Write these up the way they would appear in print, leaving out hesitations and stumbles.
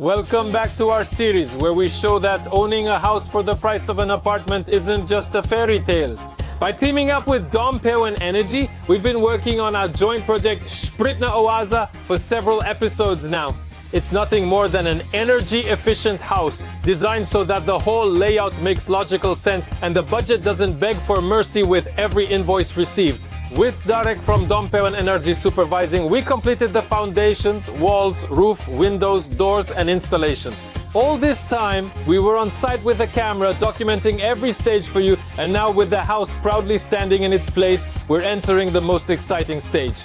Welcome back to our series where we show that owning a house for the price of an apartment isn't just a fairy tale. By teaming up with Dom Pewen Energy, we've been working on our joint project Spritna Oaza for several episodes now. It's nothing more than an energy-efficient house designed so that the whole layout makes logical sense and the budget doesn't beg for mercy with every invoice received. With Darek from Dom Pewen Energy supervising, we completed the foundations, walls, roof, windows, doors, and installations. All this time, we were on site with a camera documenting every stage for you, and now with the house proudly standing in its place, we're entering the most exciting stage.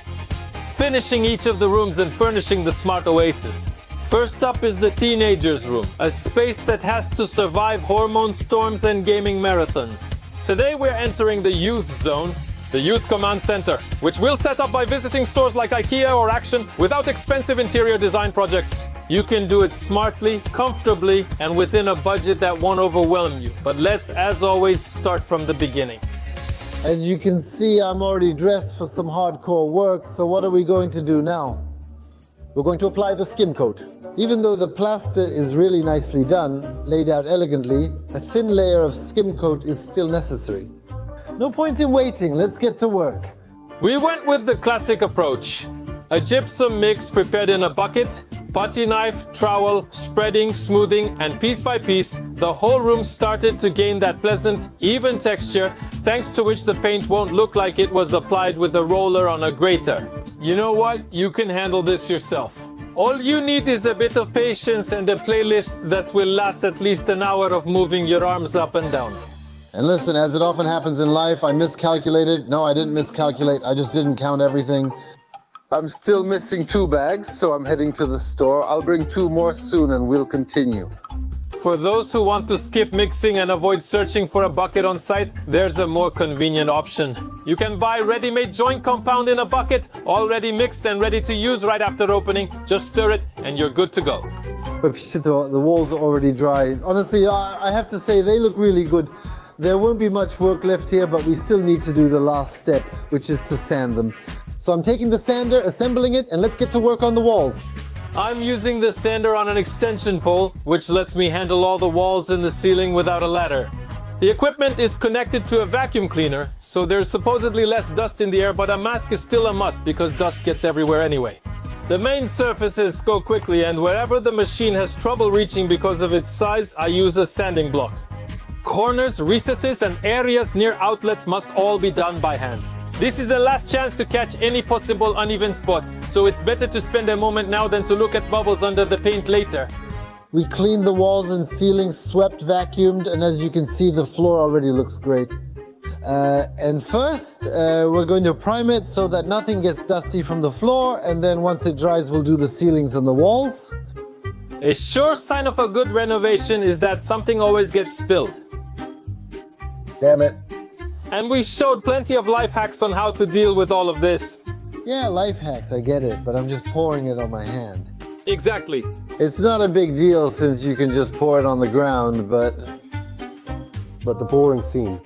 Finishing each of the rooms and furnishing the smart oasis. First up is the teenagers' room, a space that has to survive hormone storms and gaming marathons. Today we're entering the youth zone, the Youth Command Center, which we'll set up by visiting stores like IKEA or Action without expensive interior design projects. You can do it smartly, comfortably, and within a budget that won't overwhelm you. But let's, as always, start from the beginning. As you can see, I'm already dressed for some hardcore work, so what are we going to do now? We're going to apply the skim coat. Even though the plaster is really nicely done, laid out elegantly, a thin layer of skim coat is still necessary. No point in waiting, let's get to work. We went with the classic approach. A gypsum mix prepared in a bucket, putty knife, trowel, spreading, smoothing, and piece by piece, the whole room started to gain that pleasant, even texture, thanks to which the paint won't look like it was applied with a roller on a grater. You know what? You can handle this yourself. All you need is a bit of patience and a playlist that will last at least an hour of moving your arms up and down. And listen, as it often happens in life, I miscalculated. No, I didn't miscalculate, I just didn't count everything. I'm still missing 2 bags, so I'm heading to the store. I'll bring 2 more soon and we'll continue. For those who want to skip mixing and avoid searching for a bucket on site, there's a more convenient option. You can buy ready-made joint compound in a bucket, already mixed and ready to use right after opening. Just stir it and you're good to go. The walls are already dry. Honestly, I have to say they look really good. There won't be much work left here, but we still need to do the last step, which is to sand them. So I'm taking the sander, assembling it, and let's get to work on the walls. I'm using the sander on an extension pole, which lets me handle all the walls and the ceiling without a ladder. The equipment is connected to a vacuum cleaner, so there's supposedly less dust in the air, but a mask is still a must because dust gets everywhere anyway. The main surfaces go quickly, and wherever the machine has trouble reaching because of its size, I use a sanding block. Corners, recesses, and areas near outlets must all be done by hand. This is the last chance to catch any possible uneven spots, so it's better to spend a moment now than to look at bubbles under the paint later. We cleaned the walls and ceilings, swept, vacuumed, and as you can see, the floor already looks great. And first, we're going to prime it so that nothing gets dusty from the floor, and then once it dries, we'll do the ceilings and the walls. A sure sign of a good renovation is that something always gets spilled. Damn it. And we showed plenty of life hacks on how to deal with all of this. Yeah, life hacks, I get it, but I'm just pouring it on my hand. Exactly. It's not a big deal since you can just pour it on the ground, but the pouring scene.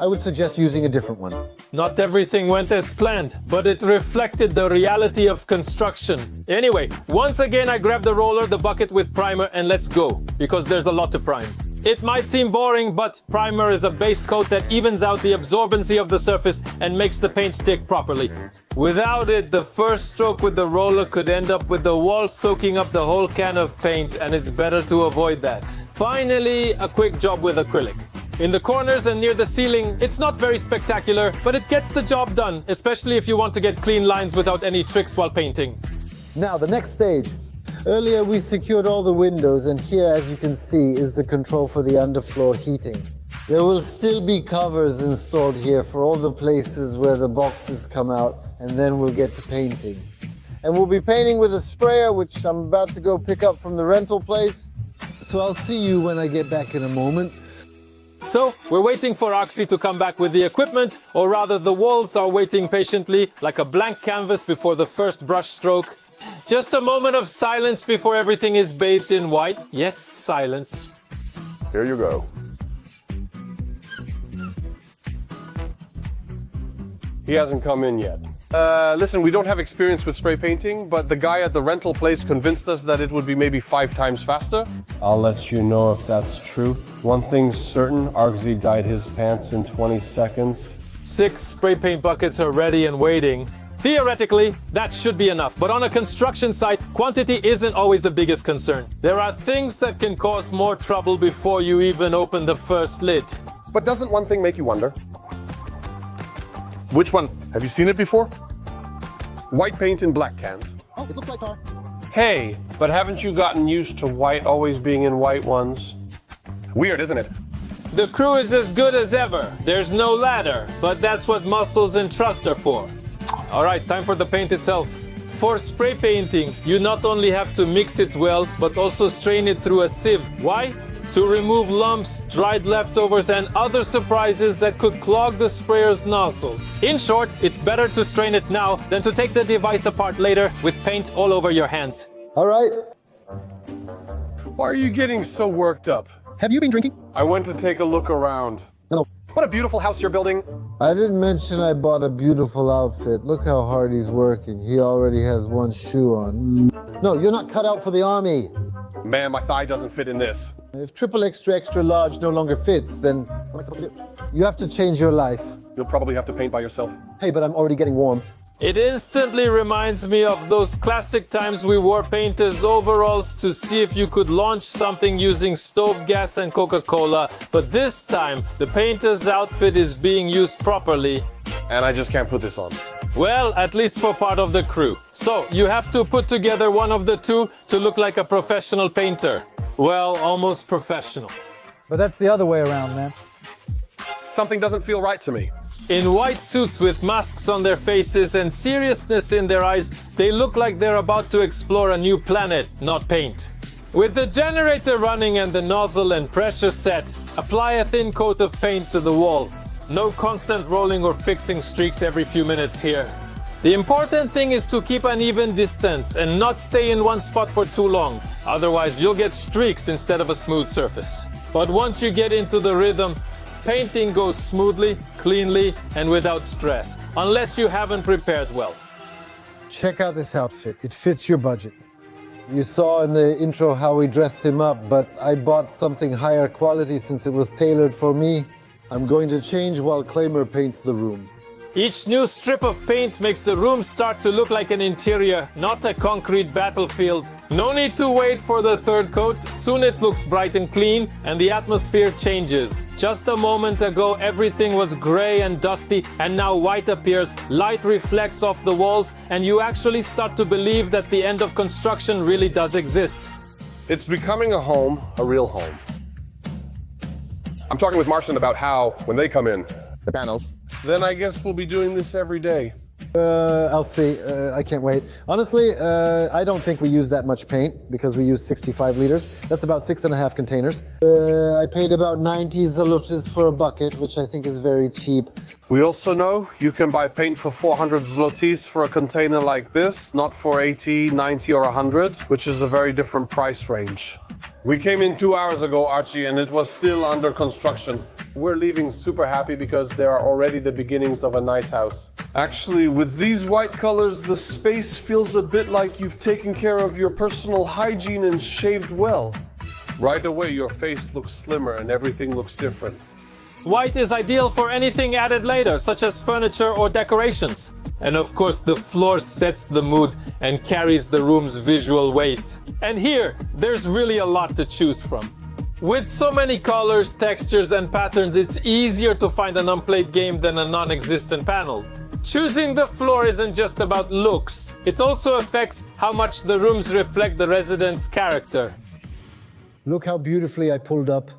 I would suggest using a different one. Not everything went as planned, but it reflected the reality of construction. Anyway, once again I grabbed the roller, the bucket with primer, and let's go, because there's a lot to prime. It might seem boring, but primer is a base coat that evens out the absorbency of the surface and makes the paint stick properly. Without it, the first stroke with the roller could end up with the wall soaking up the whole can of paint, and it's better to avoid that. Finally, a quick job with acrylic. In the corners and near the ceiling, it's not very spectacular, but it gets the job done, especially if you want to get clean lines without any tricks while painting. Now, the next stage. Earlier we secured all the windows, and here, as you can see, is the control for the underfloor heating. There will still be covers installed here for all the places where the boxes come out, and then we'll get to painting. And we'll be painting with a sprayer, which I'm about to go pick up from the rental place. So I'll see you when I get back in a moment. So, we're waiting for Oxy to come back with the equipment, or rather the walls are waiting patiently, like a blank canvas before the first brush stroke. Just a moment of silence before everything is bathed in white. Yes, silence. Here you go. He hasn't come in yet. Listen, we don't have experience with spray painting, but the guy at the rental place convinced us that it would be maybe 5 times faster. I'll let you know if that's true. One thing's certain, Argsy dyed his pants in 20 seconds. 6 spray paint buckets are ready and waiting. Theoretically, that should be enough, but on a construction site, quantity isn't always the biggest concern. There are things that can cause more trouble before you even open the first lid. But doesn't one thing make you wonder? Which one? Have you seen it before? White paint in black cans. Oh, it looks like tar. Hey, but haven't you gotten used to white always being in white ones? Weird, isn't it? The crew is as good as ever. There's no ladder, but that's what muscles and trust are for. All right, time for the paint itself. For spray painting, you not only have to mix it well, but also strain it through a sieve. Why? To remove lumps, dried leftovers, and other surprises that could clog the sprayer's nozzle. In short, it's better to strain it now than to take the device apart later with paint all over your hands. All right. Why are you getting so worked up? Have you been drinking? I went to take a look around. No. What a beautiful house you're building. I didn't mention I bought a beautiful outfit. Look how hard he's working. He already has one shoe on. No, you're not cut out for the army. Man, my thigh doesn't fit in this. If triple extra large no longer fits, then what am I supposed to do? You have to change your life. You'll probably have to paint by yourself. Hey, but I'm already getting warm. It instantly reminds me of those classic times we wore painters' overalls to see if you could launch something using stove gas and Coca-Cola, but this time the painter's outfit is being used properly. And I just can't put this on. Well, at least for part of the crew. So you have to put together one of the two to look like a professional painter. Well, almost professional. But that's the other way around, man. Something doesn't feel right to me. In white suits with masks on their faces and seriousness in their eyes, they look like they're about to explore a new planet, not paint. With the generator running and the nozzle and pressure set, apply a thin coat of paint to the wall. No constant rolling or fixing streaks every few minutes here. The important thing is to keep an even distance and not stay in one spot for too long. Otherwise, you'll get streaks instead of a smooth surface. But once you get into the rhythm, painting goes smoothly, cleanly, and without stress, unless you haven't prepared well. Check out this outfit. It fits your budget. You saw in the intro how we dressed him up, but I bought something higher quality since it was tailored for me. I'm going to change while Claimer paints the room. Each new strip of paint makes the room start to look like an interior, not a concrete battlefield. No need to wait for the third coat. Soon it looks bright and clean, and the atmosphere changes. Just a moment ago, everything was gray and dusty, and now white appears, light reflects off the walls, and you actually start to believe that the end of construction really does exist. It's becoming a home, a real home. I'm talking with Martian about how, when they come in, the panels, then I guess we'll be doing this every day. I'll see. I can't wait. Honestly, I don't think we use that much paint because we use 65 liters. That's about 6.5 containers. I paid about 90 zlotys for a bucket, which I think is very cheap. We also know you can buy paint for 400 zlotys for a container like this, not for 80, 90 or 100, which is a very different price range. We came in 2 hours ago, Archie, and it was still under construction. We're leaving super happy because there are already the beginnings of a nice house. Actually, with these white colors, the space feels a bit like you've taken care of your personal hygiene and shaved well. Right away, your face looks slimmer and everything looks different. White is ideal for anything added later, such as furniture or decorations. And of course, the floor sets the mood and carries the room's visual weight. And here, there's really a lot to choose from. With so many colors, textures, and patterns, it's easier to find an unplayed game than a non-existent panel. Choosing the floor isn't just about looks. It also affects how much the rooms reflect the resident's character. Look how beautifully I pulled up.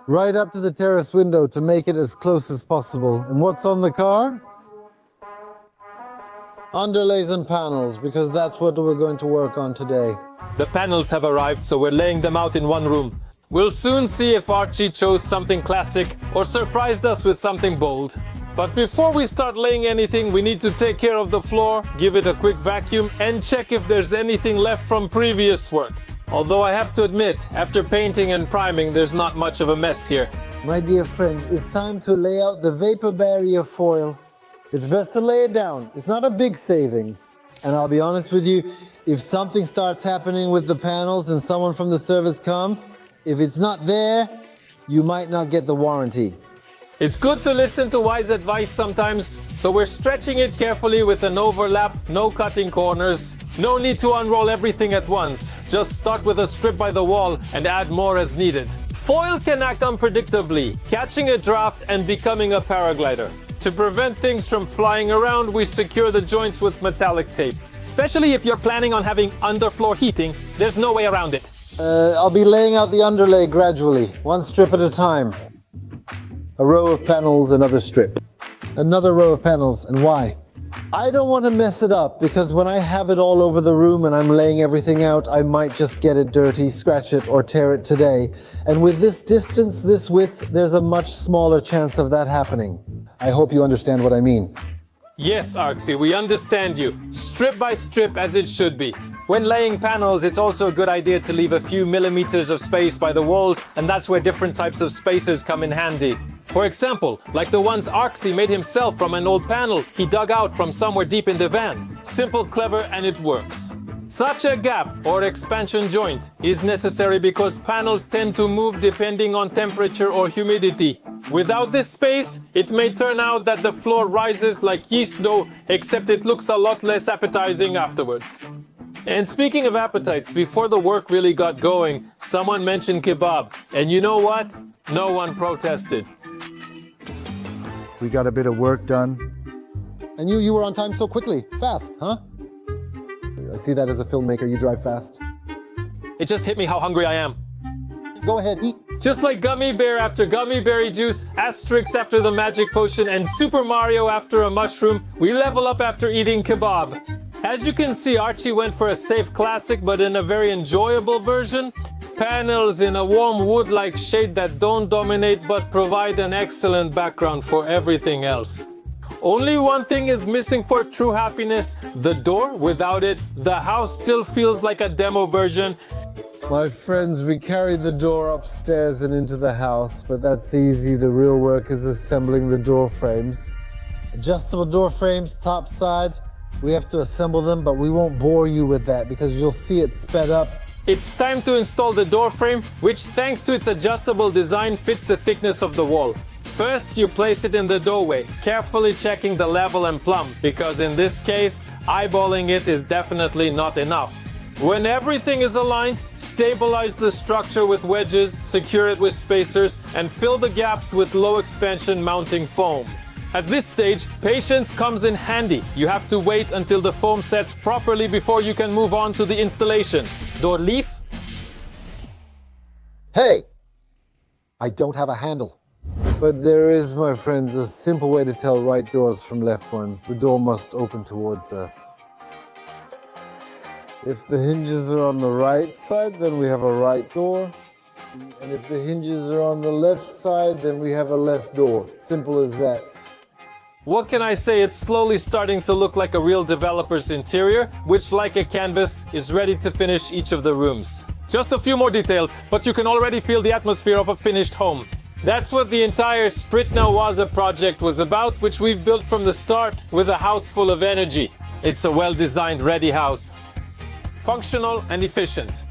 Right up to the terrace window to make it as close as possible. And what's on the car? Underlays and panels, because that's what we're going to work on today. The panels have arrived, so we're laying them out in one room. We'll soon see if Archie chose something classic or surprised us with something bold. But before we start laying anything, we need to take care of the floor, give it a quick vacuum, and check if there's anything left from previous work. Although I have to admit, after painting and priming, there's not much of a mess here. My dear friends, it's time to lay out the vapor barrier foil It's best to lay it down. It's not a big saving. And I'll be honest with you, if something starts happening with the panels and someone from the service comes, if it's not there, you might not get the warranty. It's good to listen to wise advice sometimes, so we're stretching it carefully with an overlap, no cutting corners. No need to unroll everything at once. Just start with a strip by the wall and add more as needed. Foil can act unpredictably, catching a draft and becoming a paraglider. To prevent things from flying around, we secure the joints with metallic tape. Especially if you're planning on having underfloor heating, there's no way around it. I'll be laying out the underlay gradually, one strip at a time. A row of panels, another strip. Another row of panels, and why? I don't want to mess it up, because when I have it all over the room and I'm laying everything out, I might just get it dirty, scratch it, or tear it today. And with this distance, this width, there's a much smaller chance of that happening. I hope you understand what I mean. Yes, Arksy, we understand you. Strip by strip as it should be. When laying panels, it's also a good idea to leave a few millimeters of space by the walls, and that's where different types of spacers come in handy. For example, like the ones Arksy made himself from an old panel he dug out from somewhere deep in the van. Simple, clever, and it works. Such a gap or expansion joint is necessary because panels tend to move depending on temperature or humidity. Without this space, it may turn out that the floor rises like yeast dough, except it looks a lot less appetizing afterwards. And speaking of appetites, before the work really got going, someone mentioned kebab. And you know what? No one protested. We got a bit of work done. And you were on time so quickly. Fast, huh? I see that as a filmmaker, you drive fast. It just hit me how hungry I am. Go ahead, eat. Just like Gummy Bear after Gummy Berry Juice, Asterix after the Magic Potion, and Super Mario after a mushroom, we level up after eating kebab. As you can see, Archie went for a safe classic, but in a very enjoyable version. Panels in a warm wood-like shade that don't dominate but provide an excellent background for everything else. Only one thing is missing for true happiness, the door. Without it, the house still feels like a demo version. My friends, we carried the door upstairs and into the house, but that's easy. The real work is assembling the door frames. Adjustable door frames, top sides. We have to assemble them, but we won't bore you with that because you'll see it sped up. It's time to install the door frame, which thanks to its adjustable design fits the thickness of the wall. First, you place it in the doorway, carefully checking the level and plumb, because in this case, eyeballing it is definitely not enough. When everything is aligned, stabilize the structure with wedges, secure it with spacers, and fill the gaps with low expansion mounting foam. At this stage, patience comes in handy. You have to wait until the foam sets properly before you can move on to the installation. Door leaf? Hey! I don't have a handle. But there is, my friends, a simple way to tell right doors from left ones. The door must open towards us. If the hinges are on the right side, then we have a right door. And if the hinges are on the left side, then we have a left door. Simple as that. What can I say? It's slowly starting to look like a real developer's interior, which, like a canvas, is ready to finish each of the rooms. Just a few more details, but you can already feel the atmosphere of a finished home. That's what the entire Spritna Waza project was about, which we've built from the start with a house full of energy. It's a well-designed, ready house. Functional and efficient.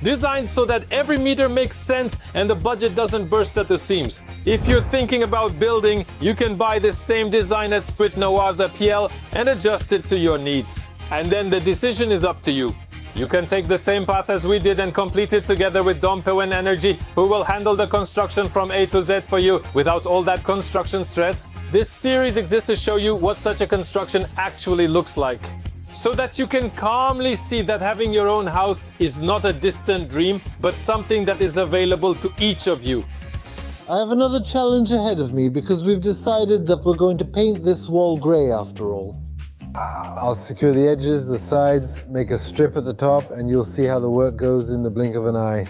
Designed so that every meter makes sense and the budget doesn't burst at the seams. If you're thinking about building, you can buy this same design at Spritna Waza PL and adjust it to your needs. And then the decision is up to you. You can take the same path as we did and complete it together with Dompeau and Energy, who will handle the construction from A to Z for you without all that construction stress. This series exists to show you what such a construction actually looks like, so that you can calmly see that having your own house is not a distant dream, but something that is available to each of you. I have another challenge ahead of me because we've decided that we're going to paint this wall gray after all. I'll secure the edges, the sides, make a strip at the top, and you'll see how the work goes in the blink of an eye.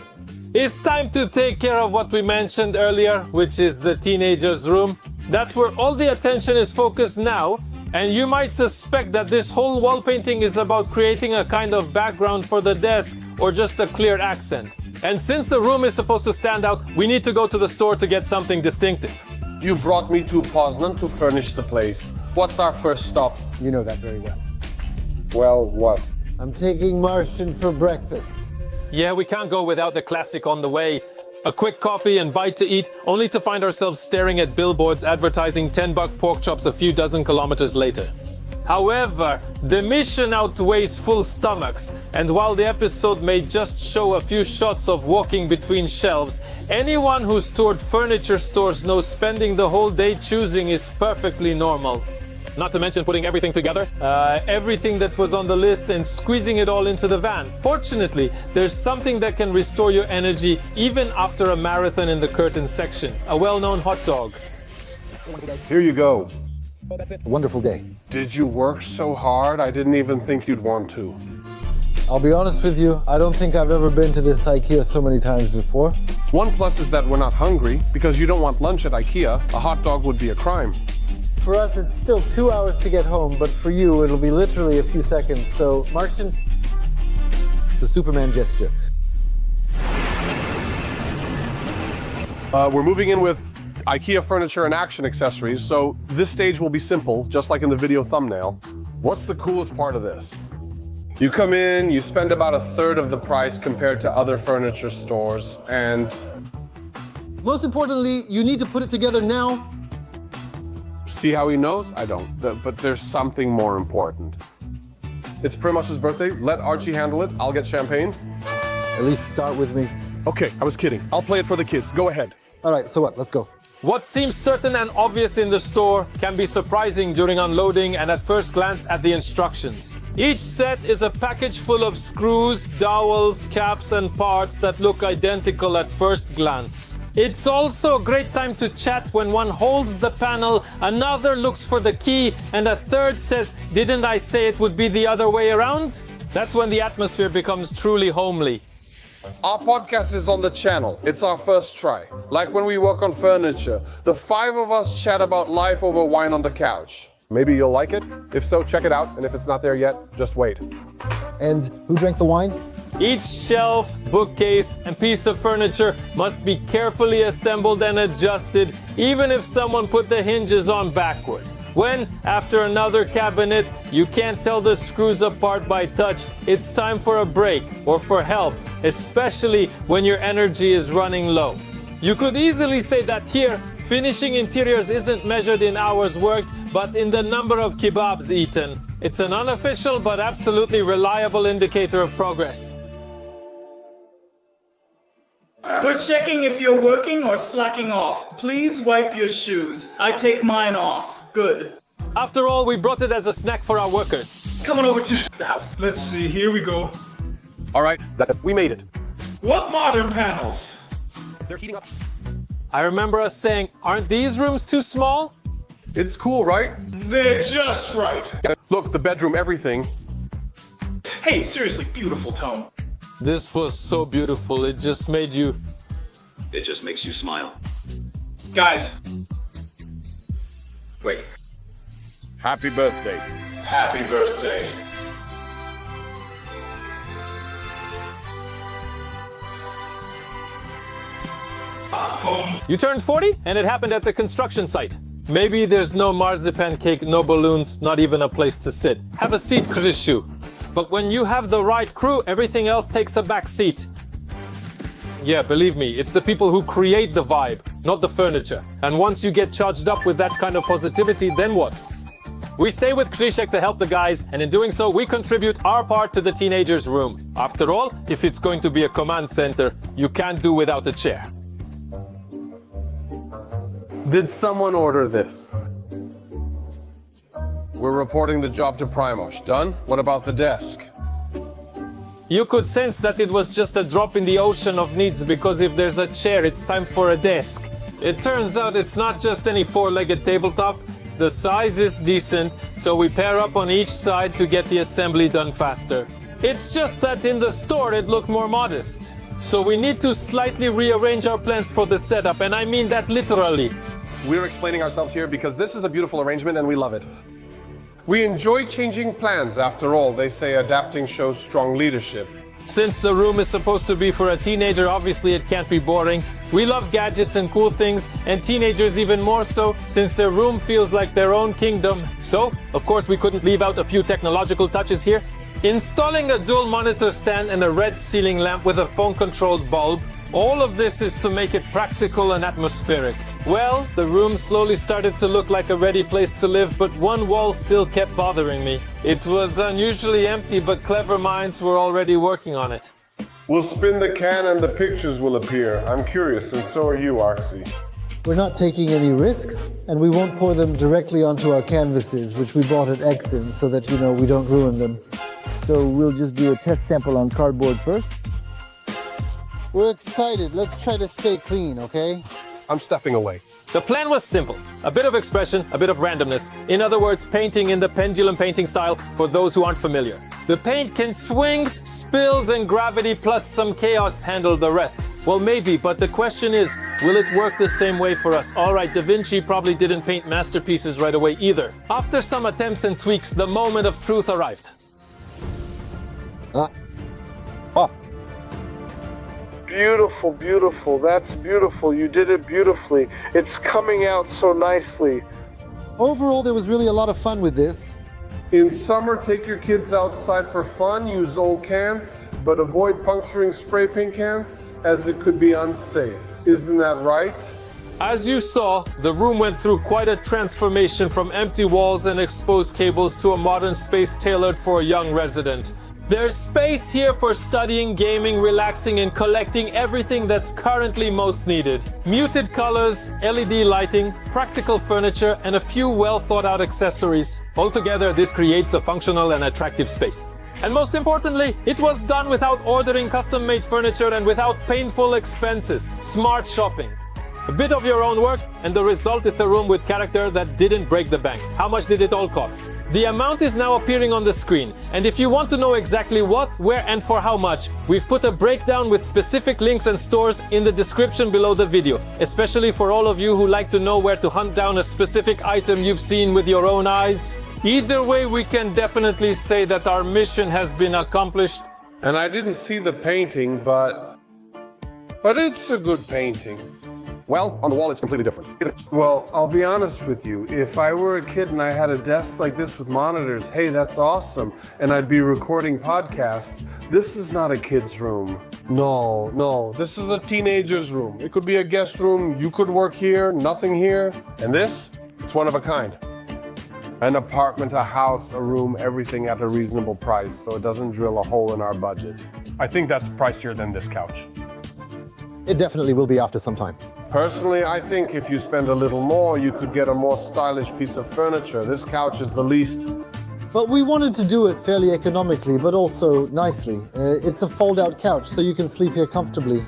It's time to take care of what we mentioned earlier, which is the teenager's room. That's where all the attention is focused now. And you might suspect that this whole wall painting is about creating a kind of background for the desk or just a clear accent. And since the room is supposed to stand out, we need to go to the store to get something distinctive. You brought me to Poznan to furnish the place. What's our first stop? You know that very well. Well, what? I'm taking Martian for breakfast. Yeah, we can't go without the classic on the way. A quick coffee and bite to eat, only to find ourselves staring at billboards advertising $10 pork chops a few dozen kilometers later. However, the mission outweighs full stomachs, and while the episode may just show a few shots of walking between shelves, anyone who's toured furniture stores knows spending the whole day choosing is perfectly normal. Not to mention putting everything together, everything that was on the list and squeezing it all into the van. Fortunately, there's something that can restore your energy even after a marathon in the curtain section, a well-known hot dog. Here you go. A wonderful day. Did you work so hard? I didn't even think you'd want to. I'll be honest with you, I don't think I've ever been to this IKEA so many times before. One plus is that we're not hungry, because you don't want lunch at IKEA. A hot dog would be a crime. For us, it's still 2 hours to get home, but for you, it'll be literally a few seconds. So, Martian, the Superman gesture. We're moving in with IKEA furniture and action accessories, so this stage will be simple, just like in the video thumbnail. What's the coolest part of this? You come in, you spend about a third of the price compared to other furniture stores, and Most importantly, you need to put it together now. see how he knows? I don't, but there's something more important. It's Primash's birthday. Let Archie handle it. I'll get champagne. At least start with me. Okay, I was kidding. I'll play it for the kids. Go ahead. All right, so what? Let's go. What seems certain and obvious in the store can be surprising during unloading and at first glance at the instructions. Each set is a package full of screws, dowels, caps and parts that look identical at first glance. It's also a great time to chat when one holds the panel, another looks for the key, and a third says, "Didn't I say it would be the other way around?" That's when the atmosphere becomes truly homely. Our podcast is on the channel. It's our first try. Like when we work on furniture, the 5 of us chat about life over wine on the couch. Maybe you'll like it. If so, check it out. And if it's not there yet, just wait. And who drank the wine? Each shelf, bookcase, and piece of furniture must be carefully assembled and adjusted, even if someone put the hinges on backward. When, after another cabinet, you can't tell the screws apart by touch, it's time for a break or for help, especially when your energy is running low. You could easily say that here, finishing interiors isn't measured in hours worked, but in the number of kebabs eaten. It's an unofficial but absolutely reliable indicator of progress. We're checking if you're working or slacking off. Please wipe your shoes. I take mine off. Good. After all, we brought it as a snack for our workers. Come on over to the house. Let's see, here we go. All right, that's it. We made it. What modern panels? They're heating up. I remember us saying, aren't these rooms too small? It's cool, right? They're just right. Look, the bedroom, everything. Hey, seriously, beautiful tone. This was so beautiful, it just made you... It just makes you smile. Guys. Wait. Happy birthday. Happy birthday. You turned 40, and it happened at the construction site. Maybe there's no marzipan cake, no balloons, not even a place to sit. Have a seat, Krishu. But when you have the right crew, everything else takes a back seat. Yeah, believe me, it's the people who create the vibe, not the furniture. And once you get charged up with that kind of positivity, then what? We stay with Krzysiek to help the guys, and in doing so, we contribute our part to the teenagers' room. After all, if it's going to be a command center, you can't do without a chair. Did someone order this? We're reporting the job to Primosh. Done? What about the desk? You could sense that it was just a drop in the ocean of needs, because if there's a chair, it's time for a desk. It turns out it's not just any four-legged tabletop. The size is decent, so we pair up on each side to get the assembly done faster. It's just that in the store it looked more modest. So we need to slightly rearrange our plans for the setup, and I mean that literally. We're explaining ourselves here because this is a beautiful arrangement and we love it. We enjoy changing plans. After all, they say adapting shows strong leadership. Since the room is supposed to be for a teenager, obviously it can't be boring. We love gadgets and cool things, and teenagers even more so, since their room feels like their own kingdom. So, of course, we couldn't leave out a few technological touches here. Installing a dual monitor stand and a red ceiling lamp with a phone-controlled bulb. All of this is to make it practical and atmospheric. Well, the room slowly started to look like a ready place to live, but one wall still kept bothering me. It was unusually empty, but clever minds were already working on it. We'll spin the can and the pictures will appear. I'm curious, and so are you, Arxie. We're not taking any risks, and we won't pour them directly onto our canvases, which we bought at Exxon, so that, we don't ruin them. So we'll just do a test sample on cardboard first. We're excited. Let's try to stay clean, okay? I'm stepping away. The plan was simple. A bit of expression, a bit of randomness. In other words, painting in the pendulum painting style for those who aren't familiar. The paint can swings, spills, and gravity plus some chaos handle the rest. Well, maybe, but the question is, will it work the same way for us? All right, Da Vinci probably didn't paint masterpieces right away either. After some attempts and tweaks, the moment of truth arrived. Beautiful, beautiful. That's beautiful. You did it beautifully. It's coming out so nicely. Overall, there was really a lot of fun with this. In summer, take your kids outside for fun, use old cans, but avoid puncturing spray paint cans as it could be unsafe. Isn't that right? As you saw, the room went through quite a transformation from empty walls and exposed cables to a modern space tailored for a young resident. There's space here for studying, gaming, relaxing, and collecting everything that's currently most needed. Muted colors, LED lighting, practical furniture, and a few well-thought-out accessories. Altogether, this creates a functional and attractive space. And most importantly, it was done without ordering custom-made furniture and without painful expenses. Smart shopping. A bit of your own work, and the result is a room with character that didn't break the bank. How much did it all cost? The amount is now appearing on the screen, and if you want to know exactly what, where, and for how much, we've put a breakdown with specific links and stores in the description below the video, especially for all of you who like to know where to hunt down a specific item you've seen with your own eyes. Either way, we can definitely say that our mission has been accomplished. And I didn't see the painting, but it's a good painting. Well, on the wall, it's completely different. Well, I'll be honest with you. If I were a kid and I had a desk like this with monitors, hey, that's awesome. And I'd be recording podcasts. This is not a kid's room. No, this is a teenager's room. It could be a guest room. You could work here, nothing here. And this, it's one of a kind. An apartment, a house, a room, everything at a reasonable price, so it doesn't drill a hole in our budget. I think that's pricier than this couch. It definitely will be after some time. Personally, I think if you spend a little more, you could get a more stylish piece of furniture. This couch is the least. But we wanted to do it fairly economically, but also nicely. It's a fold-out couch, so you can sleep here comfortably.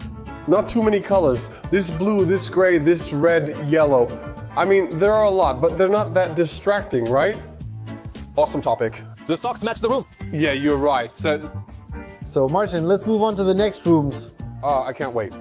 Not too many colors. This blue, this gray, this red, yellow. I mean, there are a lot, but they're not that distracting, right? Awesome topic. The socks match the room. Yeah, you're right. So Martin, let's move on to the next rooms. I can't wait.